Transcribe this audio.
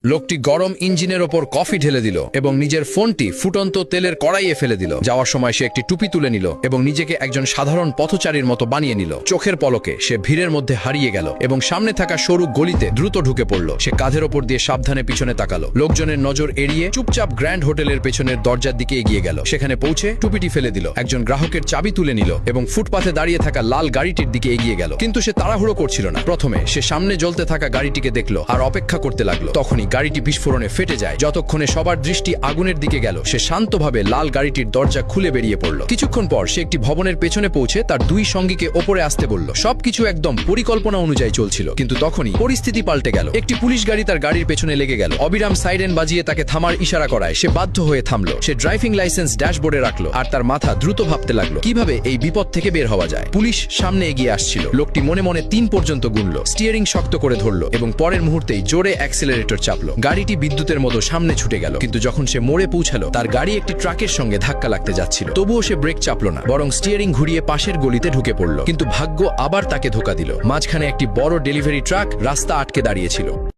লোকটি গরম ইঞ্জিনের ওপর কফি ঢেলে দিল এবং নিজের ফোনটি ফুটন্ত তেলের কড়াইয়ে ফেলে দিল। যাওয়ার সময় সে একটি টুপি তুলে নিল এবং নিজেকে একজন সাধারণ পথচারীর মতো বানিয়ে নিল। চোখের পলকে সে ভিড়ের মধ্যে হারিয়ে গেল এবং সামনে থাকা সরু গলিতে দ্রুত ঢুকে পড়ল। সে কাঁধের ওপর দিয়ে সাবধানে পিছনে তাকালো। লোকজনের নজর এড়িয়ে চুপচাপ গ্র্যান্ড হোটেলের পেছনের দরজার দিকে এগিয়ে গেল। সেখানে পৌঁছে টুপিটি ফেলে দিল, একজন গ্রাহকের চাবি তুলে নিল এবং ফুটপাথে দাঁড়িয়ে থাকা লাল গাড়িটির দিকে এগিয়ে গেল। কিন্তু সে তাড়াহুড়ো করছিল না। প্রথমে সে সামনে জ্বলতে থাকা গাড়িটিকে দেখলো আর অপেক্ষা করতে লাগলো। তখনই গাড়িটি বিস্ফোরণে ফেটে যায়। যতক্ষণে সবার দৃষ্টি আগুনের দিকে গেল, সে শান্তভাবে লাল গাড়িটির দরজা খুলে বেরিয়ে পড়ল। কিছুক্ষণ পর সে একটি ভবনের পেছনে পৌঁছে তার দুই সঙ্গীকে ওপরে আসতে বলল। সবকিছু একদম পরিকল্পনা অনুযায়ী চলছিল, কিন্তু তখনই পরিস্থিতি পাল্টে গেল। একটি পুলিশ গাড়ি তার গাড়ির পেছনে লেগে গেল। অবিরাম সাইরেন বাজিয়ে তাকে থামার ইশারা করায় সে বাধ্য হয়ে থামলো। সে ড্রাইভিং লাইসেন্স ড্যাশবোর্ডে রাখলো আর তার মাথা দ্রুত ভাবতে লাগলো কিভাবে এই বিপদ থেকে বের হওয়া যায়। পুলিশ সামনে এগিয়ে আসছিল। লোকটি মনে মনে 3 পর্যন্ত গুনল, স্টিয়ারিং শক্ত করে ধরলো এবং পরের মুহূর্তেই জোরে অ্যাক্সিলারেটর চাপলো। গাড়িটি বিদ্যুতের মতো সামনে ছুটে গেল, কিন্তু যখন সে মোড়ে পৌঁছালো তার গাড়ি একটি ট্রাকের সঙ্গে ধাক্কা লাগতে যাচ্ছিল। তবুও সে ব্রেক চাপলো না, বরং স্টিয়ারিং ঘুরিয়ে পাশের গলিতে ঢুকে পড়ল। কিন্তু ভাগ্য আবার তাকে ধোঁকা দিল। মাঝখানে একটি বড় ডেলিভারি ট্রাক রাস্তা আটকে দাঁড়িয়েছিল।